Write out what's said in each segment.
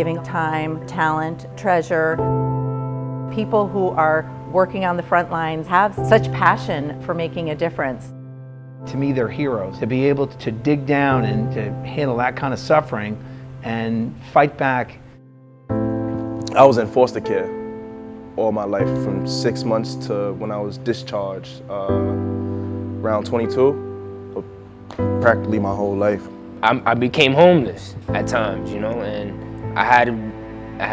giving time, talent, treasure. People who are working on the front lines have such passion for making a difference. To me, they're heroes. To be able to dig down and to handle that kind of suffering and fight back. I was in foster care all my life, from 6 months to when I was discharged, around 22, practically my whole life. I became homeless at times, you know, and I had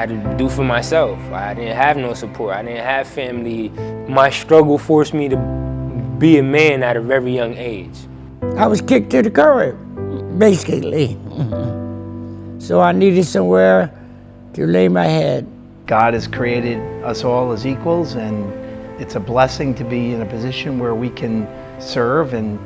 to do for myself. I didn't have no support. I didn't have family. My struggle forced me to be a man at a very young age. I was kicked to the curb, basically. So I needed somewhere to lay my head. God has created us all as equals, and it's a blessing to be in a position where we can serve and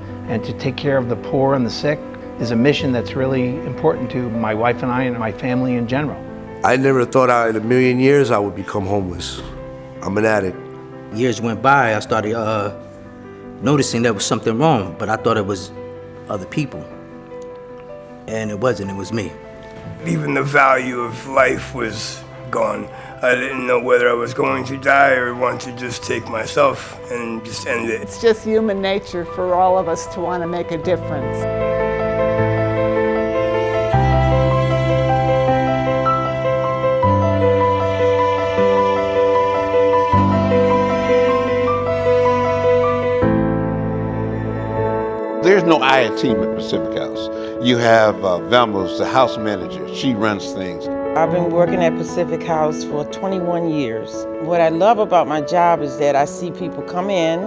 to take care of the poor and the sick is a mission that's really important to my wife and I and my family in general. I never thought in a million years I would become homeless. I'm an addict. Years went by, I started noticing there was something wrong, but I thought it was other people. And it wasn't, it was me. Even the value of life was gone. I didn't know whether I was going to die or want to just take myself and just end it. It's just human nature for all of us to want to make a difference. There's no I team at Pacific House. You have Velma's the house manager. She runs things. I've been working at Pacific House for 21 years. What I love about my job is that I see people come in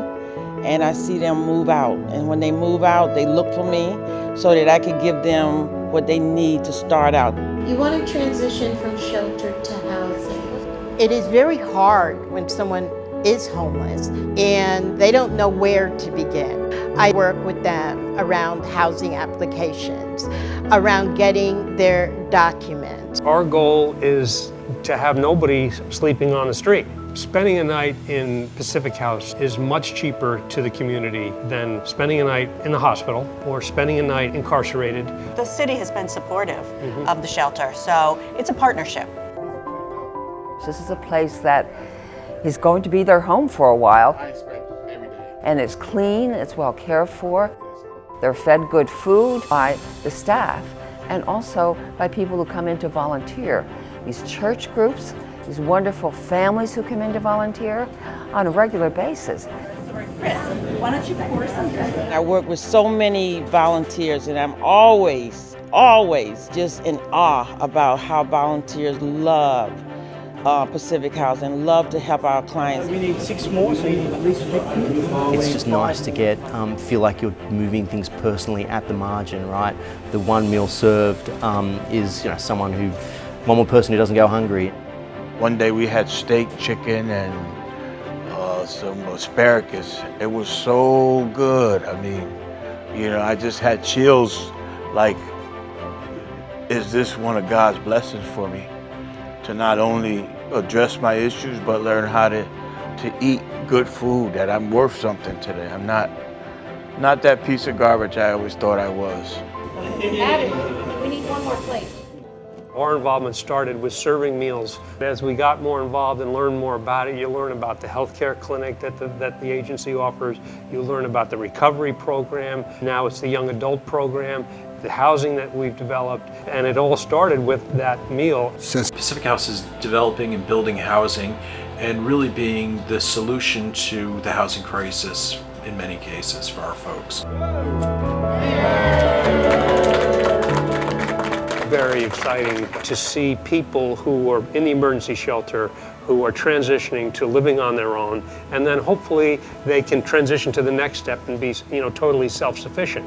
and I see them move out. And when they move out, they look for me so that I can give them what they need to start out. You want to transition from shelter to housing. It is very hard when someone is homeless and they don't know where to begin. I work with them around housing applications, around getting their documents. Our goal is to have nobody sleeping on the street. Spending a night in Pacific House is much cheaper to the community than spending a night in the hospital or spending a night incarcerated. The city has been supportive of the shelter, so it's a partnership. This is a place that is going to be their home for a while. And it's clean, it's well cared for. They're fed good food by the staff and also by people who come in to volunteer. These church groups, these wonderful families who come in to volunteer on a regular basis. Chris, why don't you pour some drinks? I work with so many volunteers and I'm always just in awe about how volunteers love Pacific House and love to help our clients. We need 6 more, so you need at least 50. It's just nice to get, feel like you're moving things personally at the margin, right? The one meal served is, someone one more person who doesn't go hungry. One day we had steak, chicken, and some asparagus. It was so good. I mean, I just had chills, like, is this one of God's blessings for me? To not only address my issues, but learn how to eat good food, that I'm worth something today. I'm not that piece of garbage I always thought I was. We need one more plate. Our involvement started with serving meals. As we got more involved and learned more about it, you learn about the healthcare clinic that the agency offers. You learn about the recovery program. Now it's the young adult program, the housing that we've developed, and it all started with that meal. Pacific House is developing and building housing and really being the solution to the housing crisis in many cases for our folks. Very exciting to see people who are in the emergency shelter who are transitioning to living on their own, and then hopefully they can transition to the next step and be, totally self-sufficient.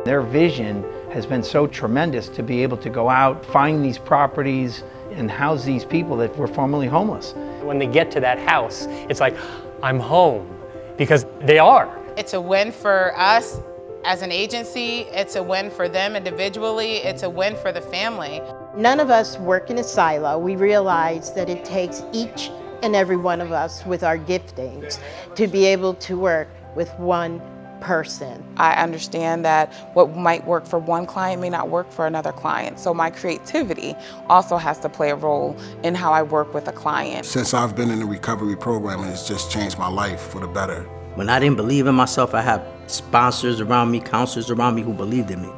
Their vision has been so tremendous to be able to go out, find these properties, and house these people that were formerly homeless. When they get to that house, it's like, I'm home, because they are. It's a win for us as an agency, it's a win for them individually, it's a win for the family. None of us work in a silo. We realize that it takes each and every one of us with our giftings to be able to work with one person. I understand that what might work for one client may not work for another client. So my creativity also has to play a role in how I work with a client. Since I've been in the recovery program, it's just changed my life for the better. When I didn't believe in myself, I had sponsors around me, counselors around me who believed in me.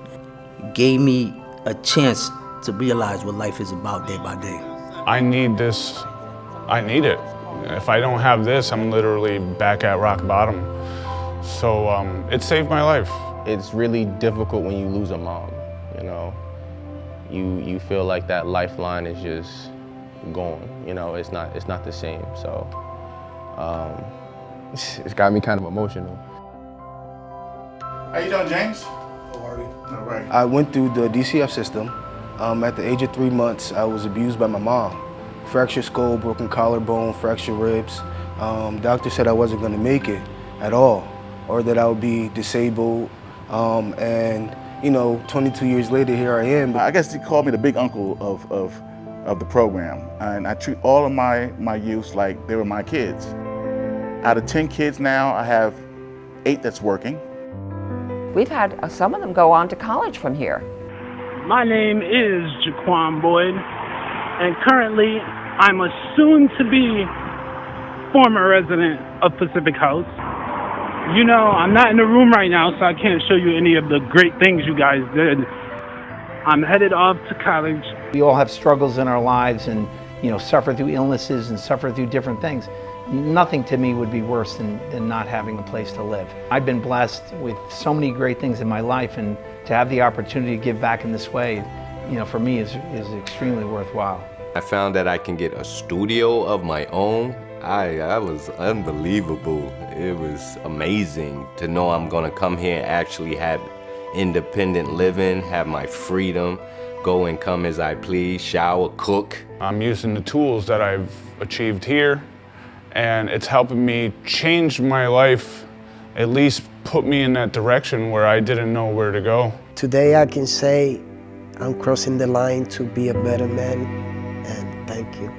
It gave me a chance to realize what life is about day by day. I need this. I need it. If I don't have this, I'm literally back at rock bottom. So it saved my life. It's really difficult when you lose a mom, you know. You feel like that lifeline is just gone, you know, it's not the same. So it's got me kind of emotional. How you doing, James? How are you? All right. I went through the DCF system. At the age of 3 months, I was abused by my mom. Fractured skull, broken collarbone, fractured ribs. Doctor said I wasn't gonna make it at all, or that I would be disabled. And you know, 22 years later, here I am. I guess they call me the big uncle of the program. And I treat all of my youths like they were my kids. Out of 10 kids now, I have 8 that's working. We've had some of them go on to college from here. My name is Jaquan Boyd, and currently I'm a soon-to-be former resident of Pacific House. You know, I'm not in the room right now, so I can't show you any of the great things you guys did. I'm headed off to college. We all have struggles in our lives and, you know, suffer through illnesses and suffer through different things. Nothing to me would be worse than not having a place to live. I've been blessed with so many great things in my life, and to have the opportunity to give back in this way, you know, for me is extremely worthwhile. I found that I can get a studio of my own. I was unbelievable. It was amazing to know I'm gonna come here and actually have independent living, have my freedom, go and come as I please, shower, cook. I'm using the tools that I've achieved here, and it's helping me change my life, at least put me in that direction where I didn't know where to go. Today I can say I'm crossing the line to be a better man, and thank you.